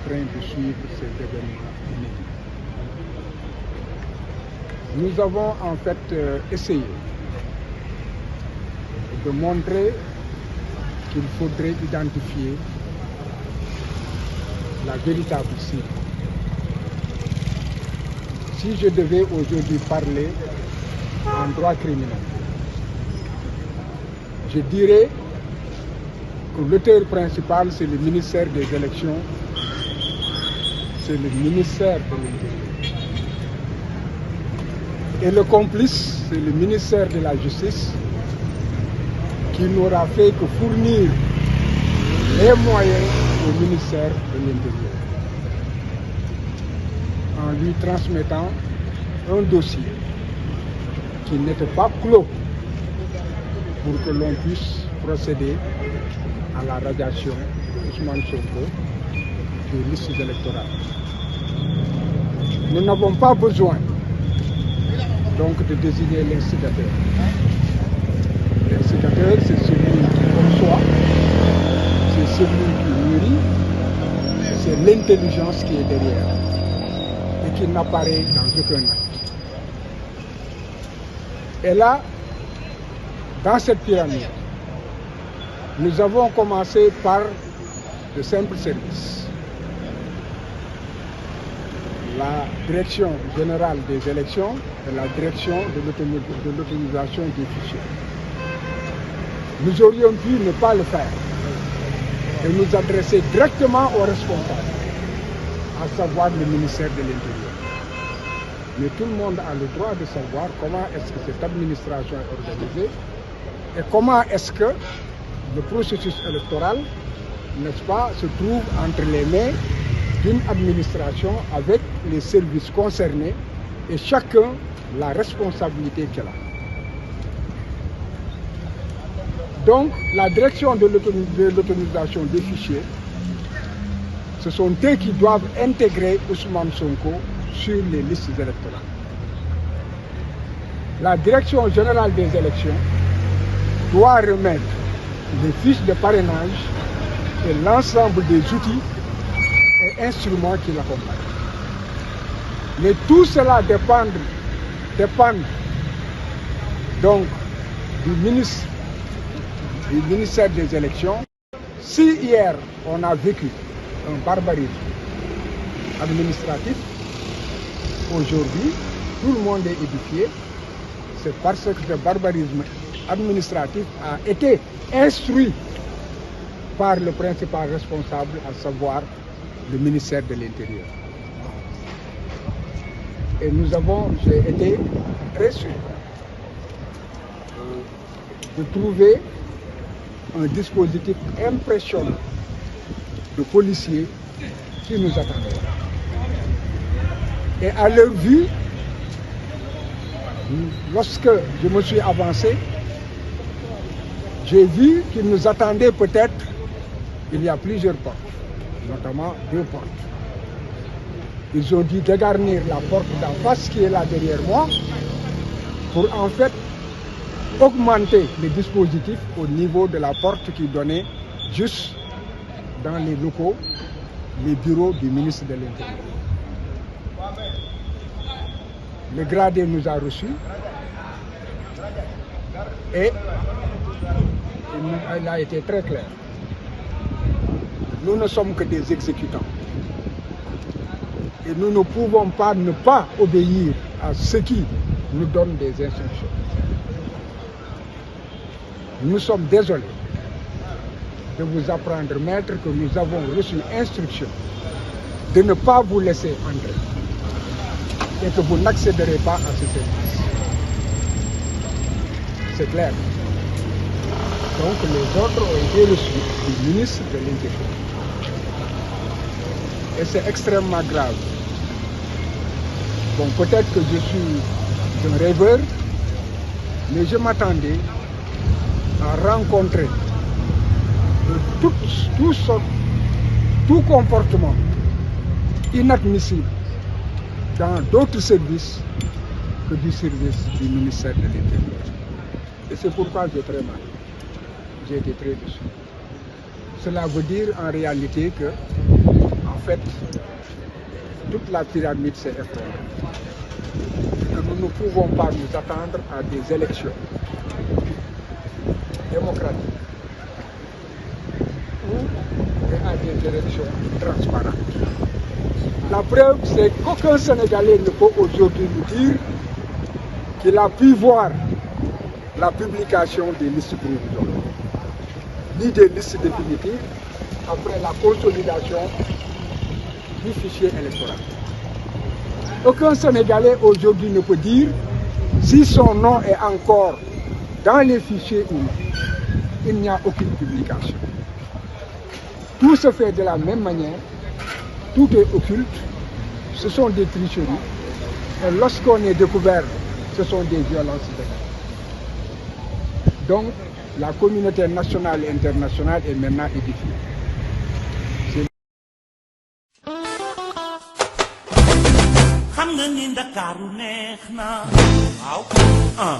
train de suivre ces événements inédits. Nous avons en fait essayé de montrer qu'il faudrait identifier la véritable cible. Si je devais aujourd'hui parler en droit criminel, je dirais que l'auteur principal, c'est le ministère des élections, c'est le ministère de l'Intérieur. Et le complice, c'est le ministère de la Justice, qui n'aura fait que fournir les moyens au ministère de l'Intérieur, en lui transmettant un dossier qui n'était pas clos pour que l'on puisse procéder à la radiation d'Ousmane Sonko des listes électorales. Nous n'avons pas besoin donc de désigner l'instigateur. L'instigateur, c'est celui qui conçoit, c'est celui qui mûrit, c'est l'intelligence qui est derrière et qui n'apparaît dans aucun acte. Et là, dans cette pyramide, nous avons commencé par de simples services. La direction générale des élections et la direction de l'autonomisation des fichiers. Nous aurions pu ne pas le faire et nous adresser directement aux responsables, à savoir le ministère de l'Intérieur. Mais tout le monde a le droit de savoir comment est-ce que cette administration est organisée et comment est-ce que le processus électoral, n'est-ce pas, se trouve entre les mains d'une administration avec les services concernés et chacun la responsabilité qu'elle a. Donc, la direction de l'autonomisation des fichiers, ce sont eux qui doivent intégrer Ousmane Sonko sur les listes électorales. La direction générale des élections doit remettre les fiches de parrainage et l'ensemble des outils et instruments qui l'accompagnent. Mais tout cela dépend donc du ministère des élections. Si hier on a vécu un barbarisme administratif, aujourd'hui tout le monde est édifié. C'est parce que ce barbarisme administratif a été instruit par le principal responsable, à savoir le ministère de l'Intérieur. Et j'ai été très sûr de trouver un dispositif impressionnant de policiers qui nous attendaient. Et à leur vue, lorsque je me suis avancé, j'ai vu qu'ils nous attendaient peut-être, il y a plusieurs portes, notamment 2 portes. Ils ont dit de garnir la porte d'en face qui est là derrière moi pour en fait augmenter le dispositif au niveau de la porte qui donnait juste dans les locaux, les bureaux du ministre de l'Intérieur. Le gradé nous a reçus et il a été très clair. Nous ne sommes que des exécutants. Et nous ne pouvons pas ne pas obéir à ceux qui nous donnent des instructions. Nous sommes désolés de vous apprendre, maître, que nous avons reçu instruction de ne pas vous laisser entrer et que vous n'accéderez pas à ce service. C'est clair. Donc les ordres ont été reçus du ministre de l'Intérieur. Et c'est extrêmement grave. Bon, peut-être que je suis un rêveur, mais je m'attendais à rencontrer tout comportement inadmissible dans d'autres services que du service du ministère de l'Intérieur. Et c'est pourquoi j'ai très mal. j'ai été très déçu. Cela veut dire en réalité que, en fait, toute la pyramide s'est effondrée. Que nous ne pouvons pas nous attendre à des élections démocratiques et à des élections transparentes. La preuve, c'est qu'aucun Sénégalais ne peut aujourd'hui nous dire qu'il a pu voir la publication des listes provisoires, ni des listes définitives après la consolidation du fichier électoral. Aucun Sénégalais aujourd'hui ne peut dire si son nom est encore dans les fichiers ou non. Il n'y a aucune publication. Tout se fait de la même manière, tout est occulte, ce sont des tricheries, et lorsqu'on est découvert, ce sont des violences bénies. Donc, la communauté nationale et internationale est maintenant édifiée. xam nga ni Ndakaaru neex na waaw